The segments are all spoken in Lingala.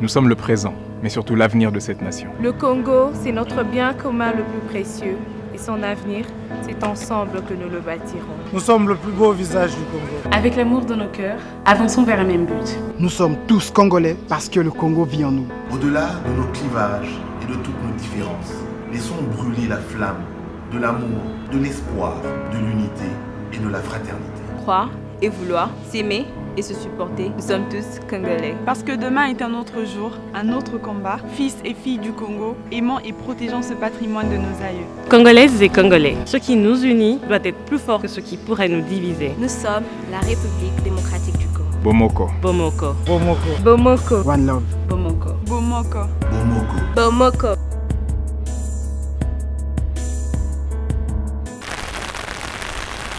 sommes le présent, mais surtout l'avenir de cette nation. Le Congo, c'est notre bien commun le plus précieux. Et son avenir, c'est ensemble que nous le bâtirons. Nous sommes le plus beau visage du Congo. Avec l'amour de nos cœurs, avançons vers un même but. Nous sommes tous Congolais parce que le Congo vit en nous. Au-delà de nos clivages et de toutes nos différences, laissons brûler la flamme de l'amour, de l'espoir, de l'unité et de la fraternité. Croire et vouloir, s'aimer et se supporter, nous sommes tous Congolais. Parce que demain est un autre jour, un autre combat. Fils et filles du Congo, aimant et protégeant ce patrimoine de nos aïeux. Congolaises et Congolais, ce qui nous unit doit être plus fort que ce qui pourrait nous diviser. Nous sommes la République démocratique du Congo. Bomoko. Bomoko. Bomoko. Bomoko. One love. Bomoko. Bomoko. Bomoko. Bomoko.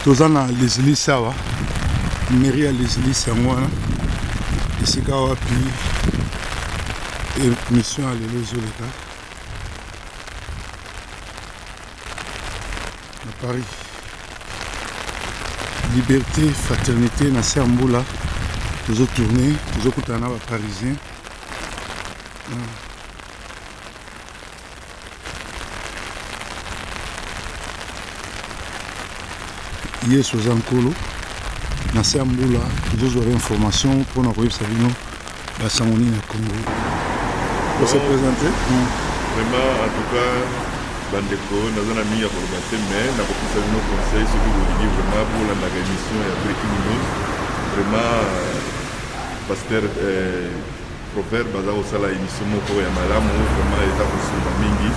Tozana lesili sawa mairie ya lesili sango wana esika wapi émission ya lelo ezoleka na Paris. Liberté, fraternité na se ya mbula tozotourne tozokutana na baparisien Yesu oza nkolo na se ya mbula tozozwa information mpona koyebisa bino basango nini ya Congo. Pour se présenter vraiment en tout cas bandeko naza na mingi ya koloba te mais nakopesa bino conseil soki bolingi vraiment bolandaka émission ya breaking news vraiment pasteur proverbe aza kosala émission moko ya malamu vraiment eza kosunga mingi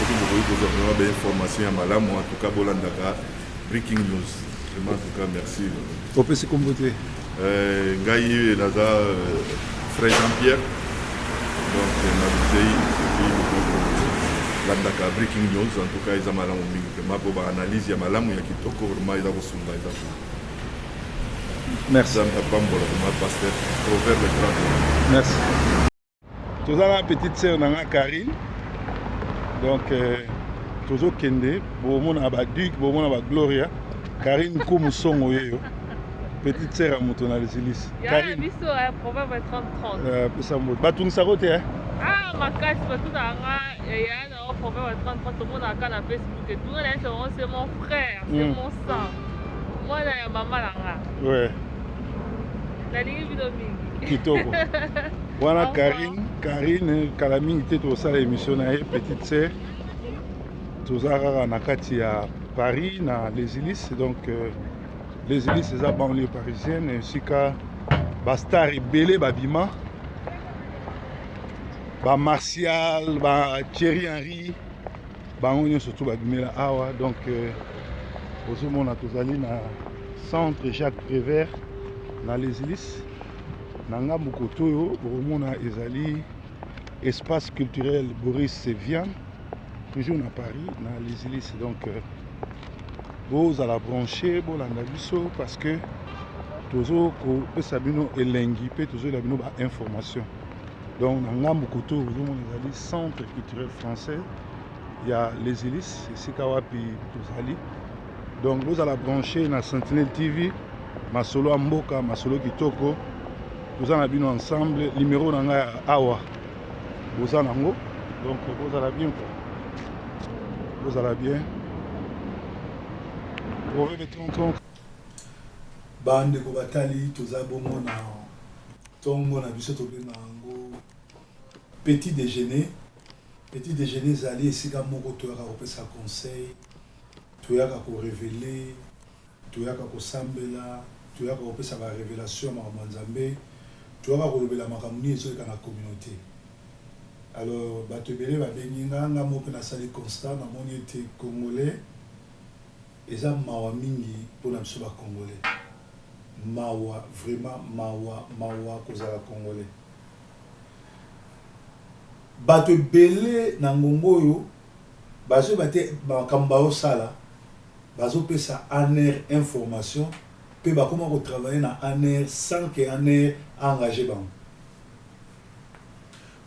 soki bokoki kozwa vraiment bainformation ya malamu en tout cas bolandaka breaking news. En tout cas, merci. Opesi kombo te. Ngai naza frère Jean-Pierre. Donc nabisei landaka breaking news. En tout cas, ils ont malamu mingi. Vraiment pour analyse ya malamu ya kitoko vraiment ils ont kosunga eza. Merci. Pasteur Proverbe 30. Merci. Toza la petite sœur nanga Karine. Donc tozo kende bomona ba Duc, bomona ba Gloria. Karine Koumoussongo yeyo, petite sœur à Moutona les Élis. Karine. Il y a un proverbe 30-30. Ça me bat tout ça côté hein. Ah ma casse pas tout dans il y a un proverbe 30-30 tout le monde a quand Facebook et tout le monde c'est mon frère, c'est mon sang. Moi là ya maman là. Ouais. La ligne vidéo mingi. Kitoko. Voilà Karine Kalami était au salle émission na petite sœur. Tozara na kati ya Paris, dans les Élis, donc les Élis, c'est la banlieue parisienne, ainsi qu'à Bastar et Bélé, Babima, Martial, Thierry Henry, on est surtout Babimela Awa, donc au moment où nous allons dans le centre Jacques Prévert, dans les Élis, dans le Mokotoyo, au moment où nous allons espace culturel Boris Sévian, toujours à Paris, dans les Élis, donc vous allez brancher parce que toujours que sabino elengi pe toujours la bino information donc na ngambu koto vous centre culturel français il y a les Élis ici kawapi tozali donc vous allez brancher na Sentinelle TV masolo amboka masolo kitoko vous allez bino ensemble numéro nanga awa vous allez nango donc vous allez bien bande ko batali toza bongo na tongo na biso tobenga yango petit déjeuner ezali esika moko toyaka kopesa conseil toyaka korévéler toyaka kosambela toyaka kopesa barévélation ya makambo ya nzambe toyaka kolobela makambo nini ezoyeka na communauté. Alors bato ebele babengi nga moko mpe nasali constat namoni ete congolais eza mawa mingi mpona biso bacongolais mawa vraiment mawa kozala congolais bato ebele na ngongo oyo bazoyeba te makambo baosala bazopesa aner information mpe bakoma kotravaille na aner sans que aner engagé bango.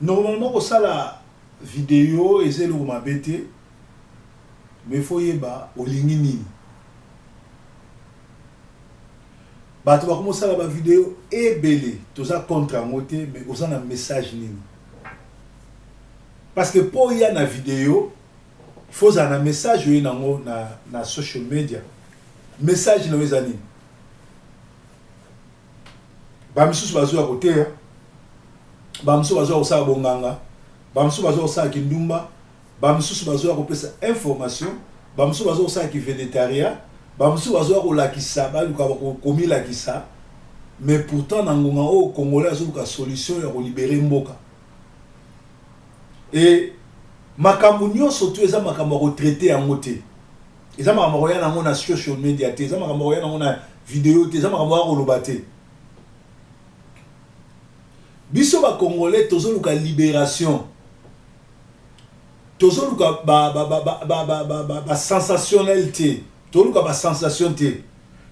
Normalement kosala vidéo eza eloko mabe te mais faut yeba olingi nini bato bakoma osala ba vidéo ebele toza contre yango te mais oza na message nini parce que pour y a na vidéo il faut un message na social media message na wezani ba misusu bazo ya côté ba misusu bazo ya osala bonganga ba misusu bazo ya osala kindumba ba misusu bazo ya kopesa information ba misusu bazo ya osala ki végétarien ba misusu bazo ya kolakisa ba luka komila kisa mais pourtant na ngonga o congolais azo ka solution ya ko libérer mboka et makambo nyonso to eza makambo ko traiter yango te eza makambo ya nango na social media te eza makambo ya nango na vidéo te eza makambo ya koloba te biso ba congolais tozoluka libération tozoluka ba sensationnalité tozoluka ba sensation te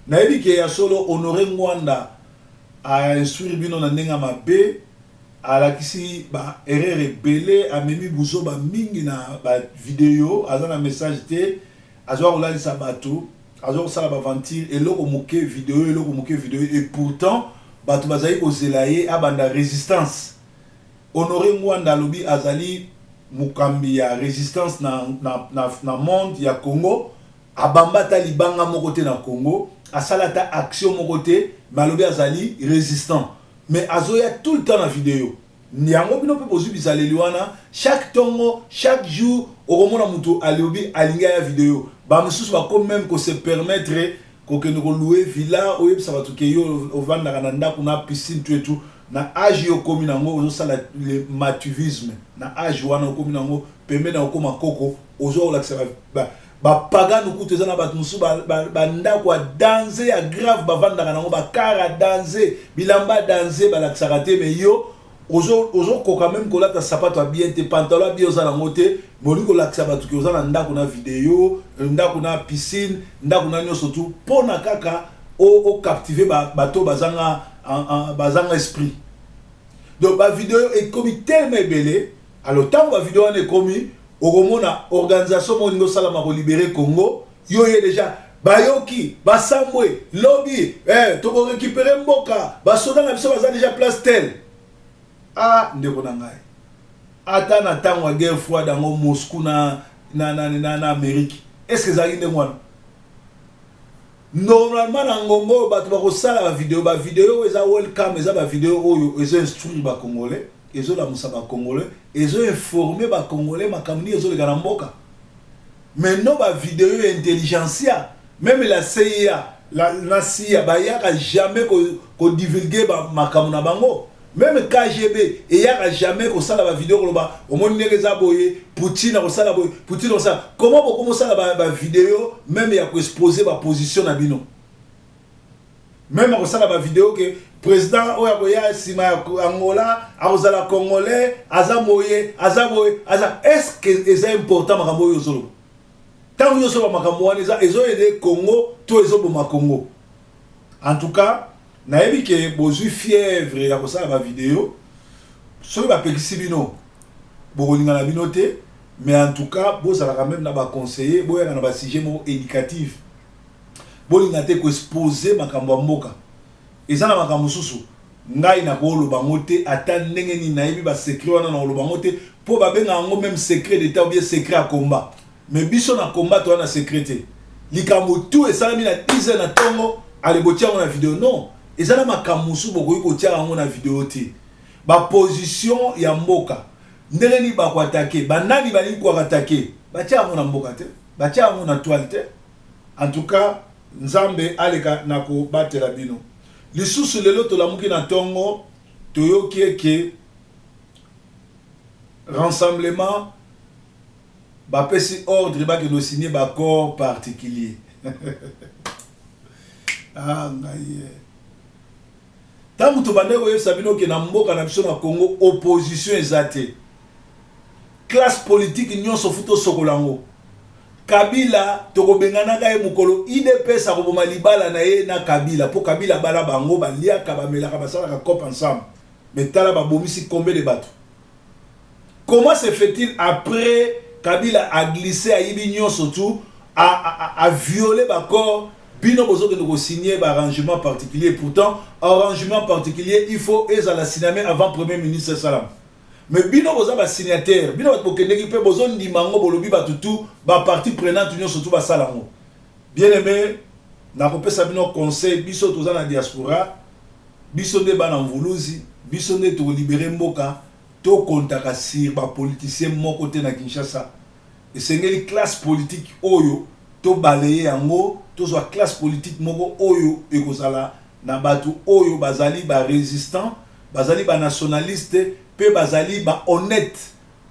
nayebi ke ya solo Honoré Ngwanda a instruire bino na ndenga mabe alakisi ba erreur ebele amemi buzo ba mingi na ba vidéo azana message te azwa kolalisa bato azwa kosala ba ventir eloko moke vidéo et pourtant bato bazali kozela ye abanda résistance Honoré Ngwanda lobi azali mukambi ya résistance na monde ya Congo abambata libanga moko te na Congo asalata action moko te malobi azali résistant mais azoya tout le temps na vidéo nyango bino pe bozu bizaleli wana chaque tongo chaque jour okomona mutu alobi alinga ya vidéo ba mususu ba comme même ko se permettre ko ke no louer villa o yebisa batu ke yo ovanda na ndako na piscine tout na âge yo komi nango ozo sala le matuvisme na âge wana komi nango pembe na okoma koko ozo la ba pagano kutu ezana batu musu ba ndako a danser ya grave ba vanda nango ba kara danser bilamba danser ba la te mais yo ozo ko même ko lata sapato bien te pantalon bien ozana ngote moni ko laksa batu ke ozana ndako na vidéo ndako na piscine ndako na nyoso tout pona kaka o captiver bato bazanga bazanga esprit donc ba vidéo est comme tellement belé alors tant ba vidéo est comme okomona organisation moningo salama ko libérer Congo yo ye déjà bayoki basambwe lobby toko récupérer mboka basoda na biso baza déjà place tel ah ndeko na ngai ata na tango guerre froide dans Moscou na Amérique est-ce que ça inde moi normalement na ngombo bato ba ko sala ba vidéo eza welcome eza ba vidéo oyo eza instruire ba congolais ezo la musa ba congolais ezo informer ba congolais makamni ezo le garamboka mais non ba vidéo intelligentsia même la CIA la CIA ba yaka jamais ko divulguer ba makamuna bango même KGB et yaka jamais ko sala ba vidéo ko ba omoni ngeza boye Poutine ko sala boye Poutine ko sala comment ko commencer ba vidéo même ya ko exposer ba position na bino même ko sala ba vidéo que président oya boya sima ya Angola azala congolais azamoye est-ce que c'est important makambo yo solo tant yo solo makambo wana ezo aider Congo to ezo boma Congo en tout cas nayebi ke bozui fièvre ya kosala ba vidéo soki bapekisi bino bokolinga na bino te mais en tout cas bozala quand même na ba conseiller boyaka na ba sujet mo éducatif bolinga te ko exposer makambo ya mboka ezana makambo susu ngai na ko loba ngote ata ndenge ni nayebi ba secret wana na loba ngote po ba benga ngo même secret d'état ou bien secret à combat mais biso na combat to na secret likambo tout esalami na 10 ans na tongo ale botia na vidéo non ezana makambo susu bokoyi ko tia ngo na vidéo te ba position ya mboka ndenge ni ba ko attaquer ba nani ba ni ko attaquer ba tia ngo na mboka te ba tia ngo na toile te en tout cas nzambe aleka na ko batela bino lisusu lelo tolamuki na tongo toyoki eke rassemblement bapesi ordre bakeno signer baccord particulier ah ngai tangu tobande koyebisa bino ke na mboka na biso na Congo opposition eza te classe politique nyonso futo sokolango Kabila tokobenganaka ye mukolo IDPS akoboma libala na ye na Kabila po Kabila bala bango baliaka bamelaka basalaka cop ensemble mais tala babomisi combien de bateaux. Comment se fait-il après Kabila a glissé à Ibignon surtout a violé l'accord bino bozo que nous signer un arrangement particulier pourtant arrangement particulier il faut la signer avant premier ministre Salam mais bino boza ba signataire bino bat bokendeki pe bozo ndimango bolobi batutu ba partie prenante union surtout ba salango bien aimé na kopesa bino conseil biso toza na diaspora biso nde bana mvuluzi biso nde to libérer mboka to kontaka sur ba politicien moko te na Kinshasa esengeli classe politique oyo to balayer yango to zo classe politique moko oyo ekozala na batu oyo bazali ba résistant bazali ba nationaliste pe bazali ba honnête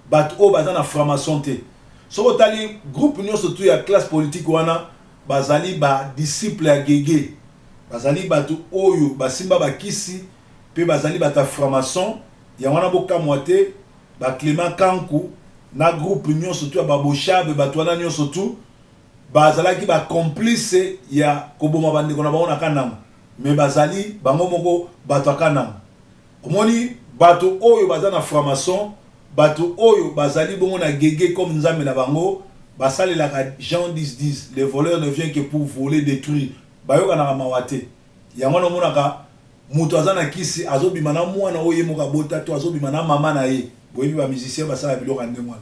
batu o bazana franc-maçon te so tali groupe union surtout ya classe politique wana bazali ba disciple ya gege bazali batu oyo basimba bakisi pe bazali bata franc-maçon ya wana boka moite ba Clément Kankou na groupe union surtout ya babochabe batu wana union surtout bazalaki ba complice ya koboma bandeko na bango na kanama mais bazali bango moko batu kanama omoni batu oyo bazana franc-maçon batu oyo bazali bongo na gege comme nzambe na bango basalelaka Jean 10-10 les voleurs ne viennent que pour voler détruire bayoka na mawate yango na monaka muto azana kisi azobima na mwana oyo moka bota to azobima na mama na ye boyebi ba musicien basala biloko ande mwana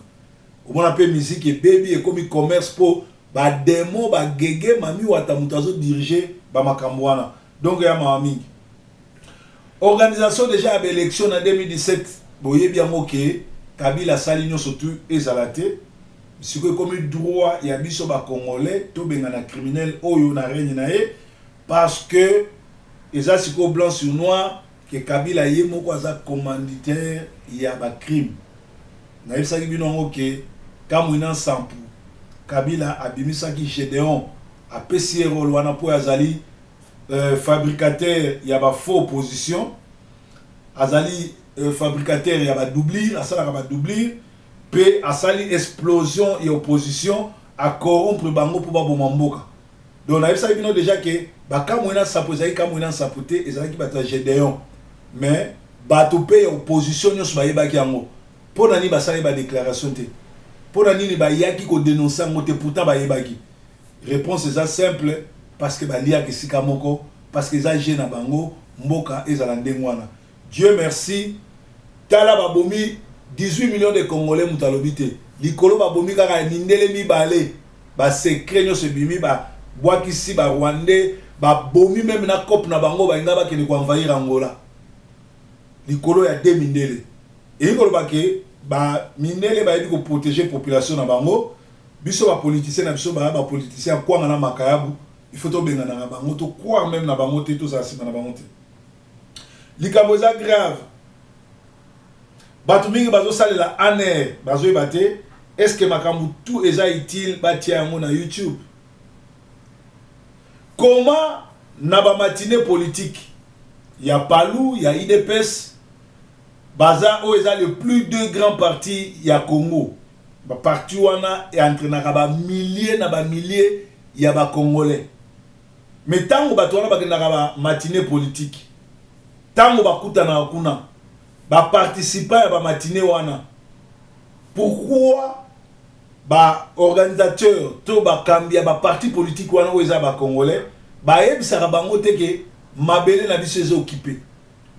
omona pe musique baby et comme commerce po ba demo ba gege mami wata muto azo diriger ba makambo wana donc ya mami organisation déjà à l'élection en 2017 boyebi yango ke Kabila sali nyo surtout ezalate siko comme droit ya biso ba congolais to bengana criminel oyo na règne na ye parce que eza siko blanc sur noir que Kabila ye moko aza commanditaire ya ba crime na yebisa ki bino ngo ke kamwina sampu Kabila abimisaki Gédéon a pesi rôle wana po azali fabricateur ya ba faux opposition azali fabricateur ya ba doublir asala ba doublir pe asali explosion et opposition a corrompre bango pour ba bomamboka donc na yebisa bino déjà que ba kamwina sapoza kamwina sapote ezalaki bata Gédéon mais bato pe opposition nyos ba yebaki yango pour nani basali ba déclaration te pour nani ba yaki ko dénoncer ngo te pourtant ba yebaki réponse est simple parce que ba lia ke sika moko parce que za jeune na bango mboka ezala ndengwana Dieu merci tala ba bomi 18 millions de Congolais mutalobité likolo ba bomi kaka nindele mibale ba secret nyo se bimi ba boaki si ba Rwandais ba bomi même na cop na bango ba ngaba ke ni ko envahir Angola likolo ya 2 mindele et likolo ba ke ba mindele ba yedi ko protéger population na bango biso ba politicien na biso ba politicien kwanga na makayabu il faut to benga na bango to croire même na bango te to za sima na bango te likambo za grave batu mingi bazo salela aner bazo ebate est-ce que makambu tout eza utile batia yango na YouTube comment na ba matinée politique ya Palou ya IDPS baza o eza le plus deux grands partis ya Congo ba parti wana e entraînaka ba milliers na ba milliers ya ba Congolais mais tango bato wana bakendaka ba matinée politique tango bakutana kuna ba participants ya ba matinée wana pourquoi ba organisateur to ba kambia ba parti politique wana oza ba Congolais ba yebisaka bango te ke mabele na biso ezo occupé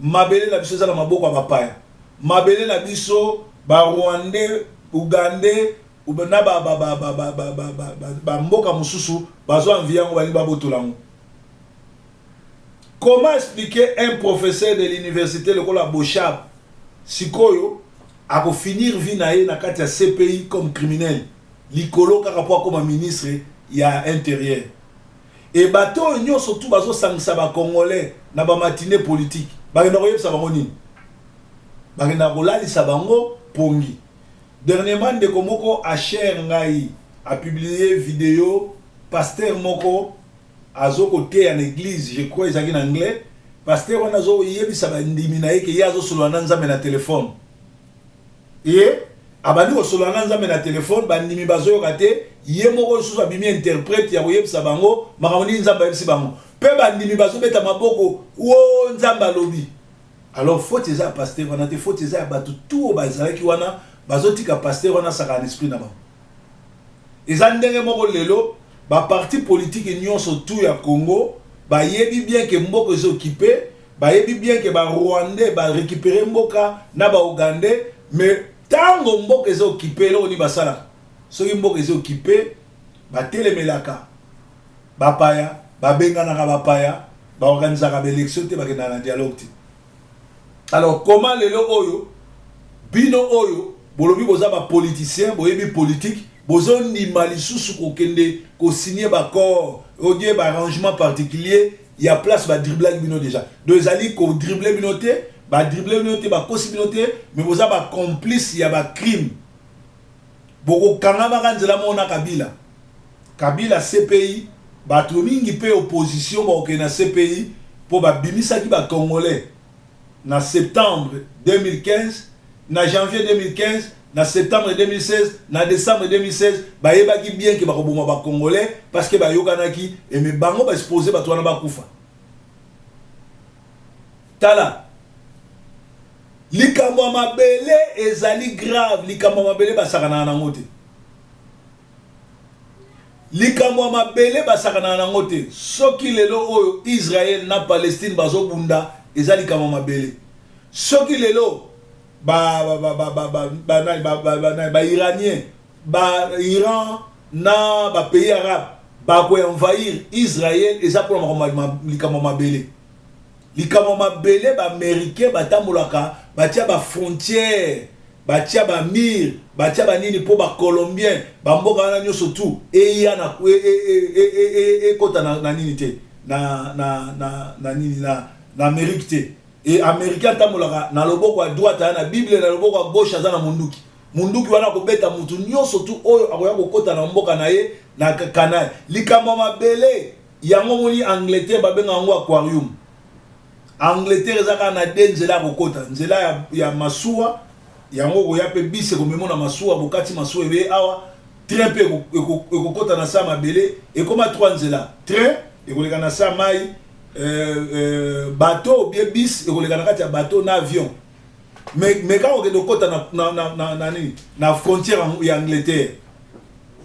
mabele na biso eza na maboko ya bapaya mabele na biso ba Rwandais Ougandais ou na ba mboka mususu bazo envie yango bali babotolango. Comment expliquer un professeur de l'université le kola Bochab sikoyo a ko finir vie na ye na kati ya CPI comme criminel likolo kaka po comme ministre ya intérieur et bato nyo surtout bazo sangisa ba Congolais na ba matinée politique ba ngena ko yebisa bango nini ba ngena ko lalisa bango pongi. Dernièrement de komoko a cher ngai a publié vidéo pasteur moko azo côté en église je crois ils en anglais pasteur on azo yebisa ba ndimi na yeke yazo solo na nzambe na téléphone et abandi ko solo na nzambe na téléphone ba ndimi bazo yokaté ye moko susu abimi interprète ya yebisa bango makamoni nzamba yebisa bango pe ba ndimi bazo beta maboko wo nzamba lobi alors faut eza pasteur on a te faut eza ba tout bazalaki wana bazotika pasteur wana saka l'esprit na ba ezandenge moko lelo ba parti politique nyonso tout ya Congo ba yebi bien que mboko est occupé ba yebi bien que ba Rwandais ba récupérer mboka na ba Ougandais Mais tango mboka est occupé là on y basala. Soki mboka est occupé, ba telemelaka. Bapaya, ba bengana ka bapaya, ba organiser ka élection te ba kena na dialogue. Alors comment lelo oyo bino oyo bolobi boza ba politicien, boyebi politique, bozo ndima lisusu ko kende ko signer ba accord, odie ba arrangement particulier, il y a place ba dribbler bino déjà. Donc ezali ko dribbler bino te, ba dribbler bino te, ba kosi bino te, mais boza ba complice ya ba crime. Boko kanga ba kanzela mona Kabila. Kabila CPI, ba to mingi pe opposition ba okena CPI pour ba bimisa ki ba Congolais. Na septembre 2015, na janvier 2015, na septembre 2016, na décembre 2016, ba yebaki bien que ba koboma ba Congolais parce que ba yokanaki et me bango ba exposer ba toana ba kufa. Tala. Likambo mabele ezali grave, likambo mabele ba sakana na ngote. Likambo mabele ba sakana na ngote. Soki lelo oyo Israël na Palestine bazo bunda ezali likambo mabele. Soki lelo ba iranien ba Iran na ba pays arabe ba ko envahir Israël eza pour likambo mabele. Likambo mabele ba américain batambolaka batia ba frontière batia ba mur batia ba nini po ba colombien ba mboka na nyoso tout e ya na kota na nini te na nini na Amérique te. Et américain tamolaka na loboko à droite na Bible na loboko à gauche za na munduki. Munduki wana ko beta mutu nyoso tu oyo akoya ko kota na mboka na ye na kana. Likambo mabele yango moni Angleterre ba benga ngo aquarium. Angleterre ezaka na denzela ko kota. Nzela ya masuwa yango ko ya pe bise ko memona masuwa bokati masuwa ebe awa train pe ko kota na sa mabele et comme 3 nzela. Train et ko leka na sa mai bateau bien bis et ko leka na kati ya bateau na avion. Mais quand on est de côté na frontière en Angleterre.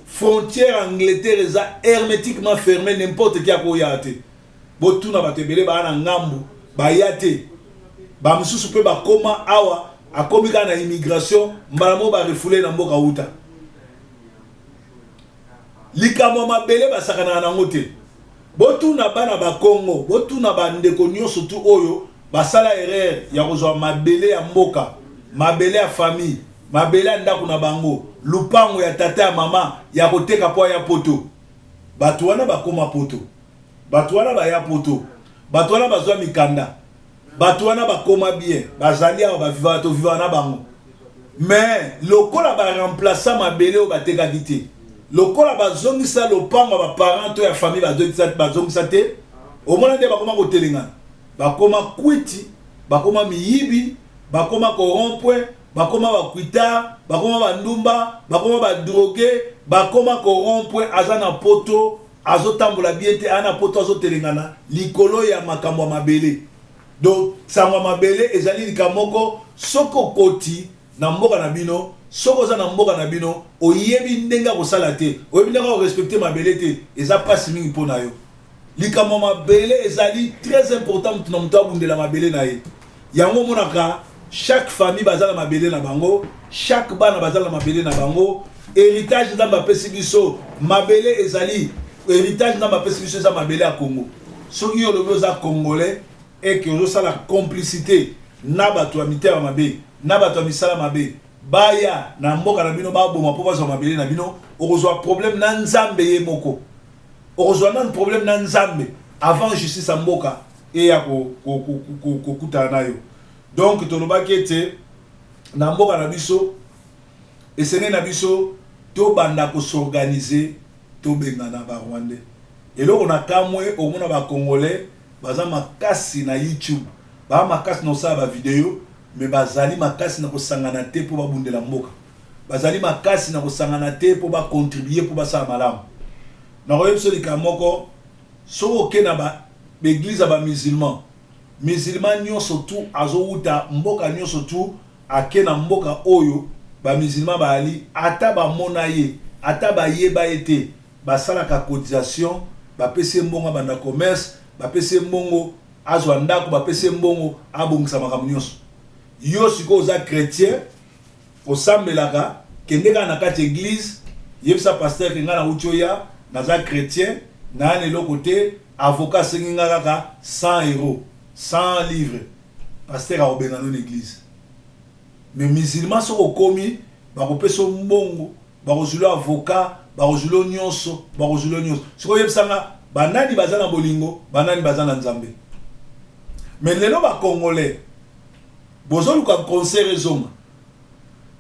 Frontière Angleterre est hermétiquement fermée n'importe qui a ko yate. Botu na batebele ba na ngambu ba yate. Ba mususu pe ba koma awa akomika na immigration mbalamo ba refoulé na mboka uta. Likambo mabele ba sakana na ngote. Botu na bana ba Congo, botu na ba ndeko nyoso tu oyo basala erreur ya kozwa mabele ya mboka, mabele ya famille, mabele ya ndako na bango, lupango ya tata ya mama ya koteka po ya poto. Batu wana bakoma poto. Batu wana ba ya poto. Batu wana bazwa mikanda. Batu wana bakoma bien, bazali ya ba viva to viva na bango. Mais lokola ba remplacer mabele o bateka kité. Lokola bazongisa lopango ba parents to ya famille bazongisa te. Au moins de bakoma ko telinga. Bakoma kwiti, bakoma miyibi, bakoma corrompre, bakoma bakwita, bakoma bandumba, bakoma badrogué, bakoma corrompre azana poto, azotambola biente ana poto azotelengana likolo ya makambo mabele. Donc sangwa mabele ezali likamoko soko koti na mboka na bino, soko za na mboka na bino, oyebi ndenga ko sala te, oyebi ndenga ko respecter mabele te, eza pasi mingi pona yo. Likambo mabele ezali très important na mutu abundela mabele na ye. Yango monaka chaque famille bazala mabele na bango, chaque bana bazala mabele na bango, héritage na ba pesi biso mabele ezali héritage na ba pesi biso za mabele ya Congo. Soki yo lobo za congolais et que yo sala complicité na bato ya mitema mabe, na bato ya misala mabe, baya na mboka na bino ba boma po bazwa mabele na bino, okozwa problème na nzambe ye moko. Heureusement un problème dans Nzambe avant justice en mboka et ya ko kutana yo. Donc toloba kete na mboka na biso et sene na biso to banda ko s'organiser to bengana ba Rwandais. Et là on a kamwe au mona ba Congolais baza makasi na YouTube. Ba makasi no sa ba vidéo mais bazali makasi na ko sangana te po ba bundela mboka. Bazali makasi na ko sangana te po ba contribuer po ba sa malamu. Na royaume solika moko so okena ba église ba musulman nyonso tu azouta mboka nyonso tu akena mboka oyo ba musulman ba ali ata ba mona ye ata ba yeba ete ba sala ka cotisation ba pese mbongo banda commerce ba pese mbongo azwa ndako ba pese mbongo abongisa makambo nyonso yo siko za chrétien kosambelaka kendeka na kati église yebisa pasteur kenga na uchoya naza chrétien na lelo côté avocat senginga kaka 100 euros 100 livres pasteur a obenga na l'église mais musulman soko komi bakopesa mbongo bakozula avocat bakozula nyonso siko yebisanga banani bazana bolingo banani bazana nzambe mais lelo ba congolais bozo luka concert zonga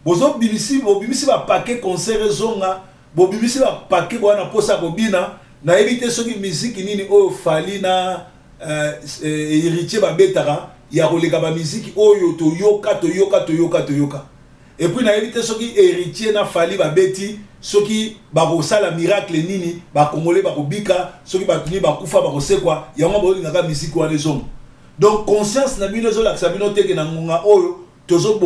bozo bimisi ba paquet concert zonga bo bimisi ba paquet bwana posa kobina na éviter soki musique nini oyo fali na héritier ba betara ya koleka ba musique oyo toyoka et puis na éviter soki héritier na fali ba beti soki bakosala miracle nini ba congolais bakobika soki batuni bakufa bakosekwa yango bolingaka musique wana zonga. Donc conscience na bino zo la sabino teke na ngonga oyo tozo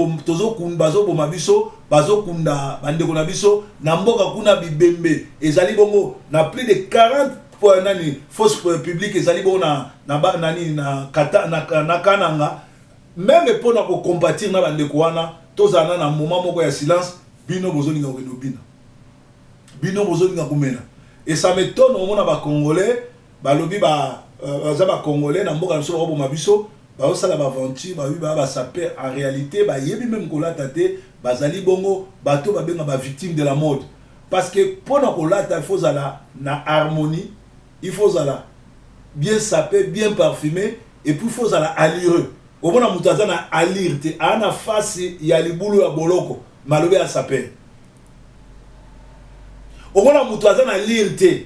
kumba zo boma biso bazo kunda bandeko na biso na mboka kuna bibembe ezali bongo na plus de 40 pour nani fausse publique ezali bongo na nani na kata na kananga même pour na ko compatir na bandeko wana tozana na moment moko ya silence bino bozo linga ko bino bozo linga kumena et ça m'étonne au monde ba congolais balobi ba ba congolais na mboka biso ba boma biso ba osala ba aventure ba saper en réalité ba yebi même kolata te bazali bongo bato ba benga ba victime de la mode parce que pour na kolata il faut zala na harmonie il faut zala bien sapé bien parfumé et puis il faut zala allureux au mona mutaza na allure te ana face ya libulu ya boloko malobe ya saper au mona mutaza na allure te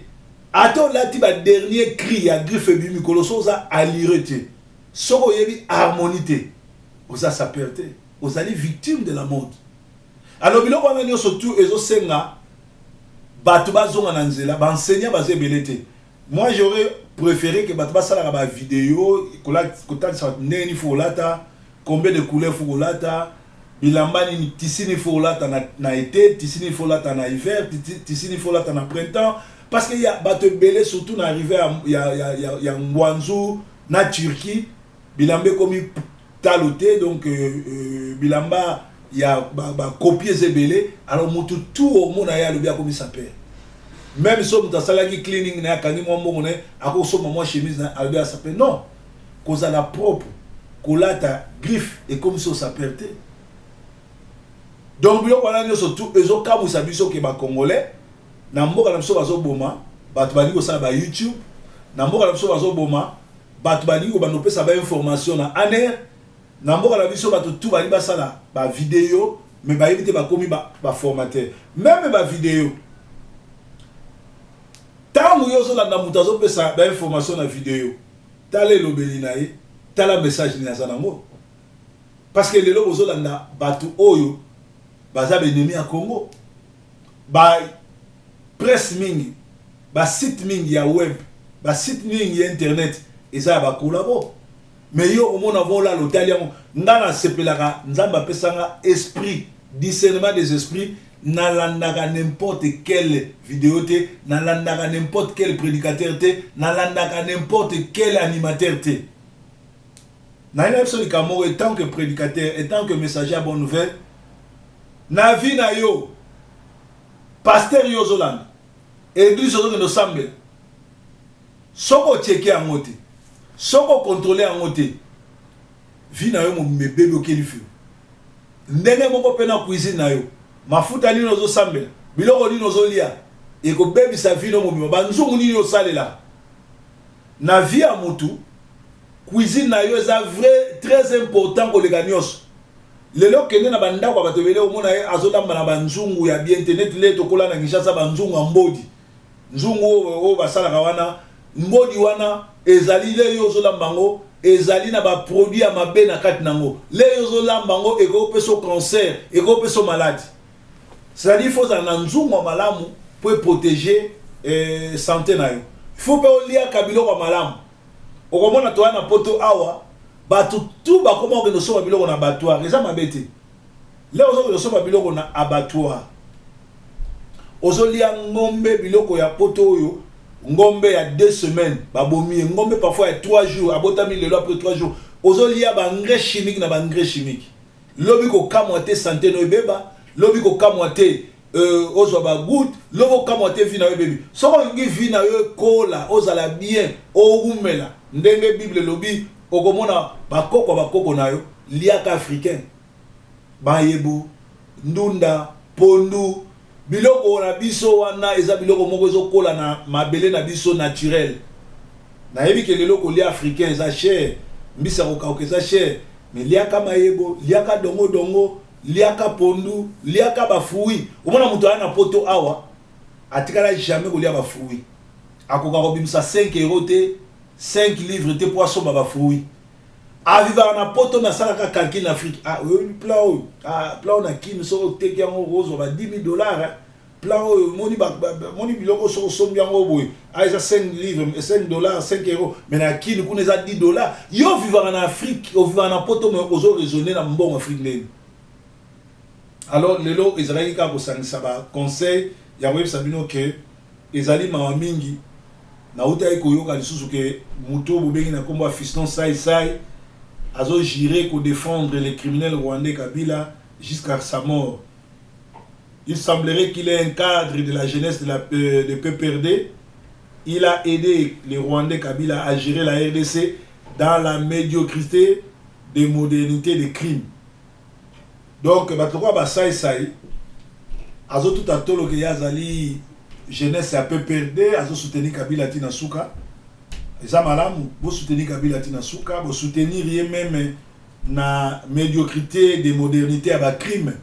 ato lati ba dernier cri ya griffe bimi kolosoza allure te soko yebi harmonité oza saper te ozali victime de la mode alors biloko wana nyonso tout ezosenga bato bazonga na nzela ba enseignant bazebele te. Moi j'aurais préféré que bato basala ba vidéo kotalisa neni folata combien de couleurs folata bilamba ni tisini folata na été tisini folata na hiver tisini folata na printemps parce que y a bato belé surtout na arrivé ya Ngwanzu na Turquie bilamba comme taloté donc bilamba ya ba copier zebele alors mutu tout au monde ya le bien comme ça père même si on sala ki cleaning na kangi mo mbongo ne akoso mo chemise na albert ça père non cause la propre kolata griffe et comme ça ça perte donc bilo wana nyo surtout ezo kabusa biso ke ba congolais na mboka na biso bazo boma bato bali ko sala ba YouTube na mboka na biso bazo boma bato bali ko banopesa ba information na aner na mboka na biso bato tout bali basala ba vidéo mais ba éviter ba komi ba formateur même ba vidéo tango yozo la mutazo pesa ba information na vidéo tale lobeli na ye tala message ni azana ngo parce que lelo bozo landa bato oyo baza benemi ya Congo ba presse mingi ba site mingi ya web ba site mingi ya internet eza ba collabo mais yo au monde avons là l'hôtel ngana sepelaka nzamba pesanga esprit discernement des esprits nalandaka n'importe quelle vidéo te nalandaka n'importe quel prédicateur te nalandaka n'importe quel animateur te na ina so likamo en tant que prédicateur en tant que messager à bonne nouvelle na vie na yo pasteur yo zolanda église zo no sambe soko checker en moté soko contrôler en moté vie na yo mo mebebe okeli fi ndenge moko pena cuisine na yo mafuta nino zo sambela biloko nino zo lia e ko bebi sa vie no mo banzungu nino salela na vie ya mutu cuisine na yo eza vrai très important ko lega nyos lelo kende na banda kwa bato bele omona ye azolamba na banzungu ya bien internet le to kola na ngishasa banzungu ambodi nzungu o basala kawana mbodi wana ezali le yo zolamba ngo ezali na ba produit ya mabe na kati nango le yo zolamba ngo eko peso cancer eko peso maladie c'est-à-dire il faut na nzungu malamu pour protéger santé na yo il faut pas lia kabilo kwa malamu okomona to na poto awa batu tout ba comment que nous sommes biloko na abattoir eza mabete le ozo so ba biloko na abattoir ozo lia ngombe biloko ya poto oyo ngombe ya 2 semaines babomi ngombe parfois ya 3 jours abotami lelo après 3 jours ozo lia ba engrais chimique na ba engrais chimique lobi ko kamwa te santé no ebeba lobi ko kamote ozwa ba good lobo kamote vi na yo baby soko ngi vi na yo kola ozala bien oumela ndenge bible lobi okomona bakoko na yo liaka africain bayebo ndunda pondu biloko na biso wana eza biloko moko ezokola na mabele na biso naturel na yebi ke lelo ko lia africain eza cher mbisa ko eza cher mais liaka mayebo liaka dongo liaka pondu liaka bafui omona mutu ana poto awa atikala jamais ko lia bafui akoka ko bimisa 5 euros te 5 livres te poisson bafui aviva na poto na sala ka calcul en Afrique plan na kin so te ki yango rose ba $10,000 plan moni biloko so sombi yango boy aiza 5 livres $5 5 euros mais na kin kuna za $10 yo vivra na Afrique o vivra na poto mais ozo raisonner na mbongo Afrique nene alors lelo ezali ka ko sangisa ba conseil ya web sabino ke ezali mawa mingi na uta iko yoka lisusu ke muto bobengi na kombo fiston sai azo juré pour défendre les criminels rwandais Kabila jusqu'à sa mort. Il semblerait qu'il est un cadre de la jeunesse de PPRD. Il a aidé les Rwandais Kabila à gérer la RDC dans la médiocrité des modernités des crimes. Donc, batokwa basai sai azo tout atolo ke yazali jeunesse à PPRD azo soutenir Kabila tina suka. Eza malamu bo soutenir Kabila tina suka bo soutenir rien même na médiocrité des modernités à ba crime.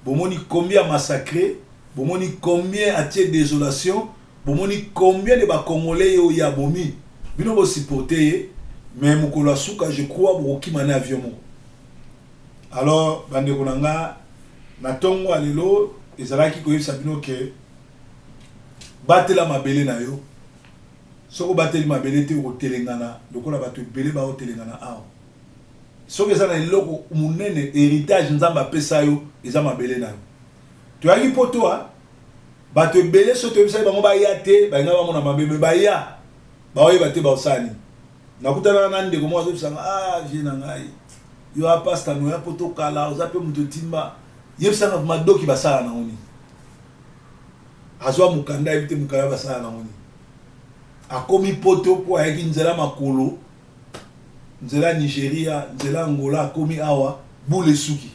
Bomoni combien massacré, bomoni combien attirer désolation, bomoni combien de ba congolais yo ya bomi. Bino bo supporter mais mukolo suka je crois bo kimana avion mo. Alors bande konanga na tongo alelo ezalaki ko yebisa bino ke batela mabele na yo. Soko bateli mabele te ko telengana lokola bato belé ba o telengana awo. Soki eza na eloko munene héritage nzamba pesa yo eza mabele na yo. To yaki poto bato ebele so to yebisa bango ba ya te ba nga ba mona mabele ba ya ba oyi bate ba osani. Nakutana na ndeko mo azo bisanga je na ngai. Yo a pasta no ya poto kala ozape muto timba. Yebisa na madoki basala na oni. Azwa mukanda evite mukaya basala na oni. Akomi poto po ayaki nzela makolo. Nzela Nigeria, nzela Angola, komi awa, boule suki.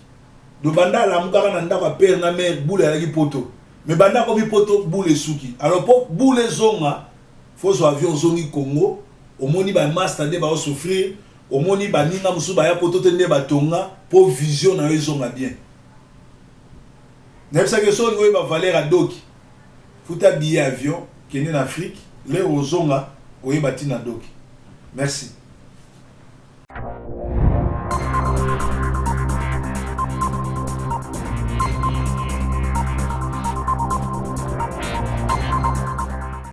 Do banda la mukaka na ndaka père na mère boule alaki poto. Mais banda komi poto boule suki. Alors pour boule zonga, faut so avion zongi Congo, omoni ba master de ba souffrir, omoni ba ninga musu ba ya poto tende ba tonga pour vision na yo zonga bien. Nepsa que son ngoy ba valeur a doki. Futa billet avion kene en Afrique, les ozonga oyeba tina doki. Merci.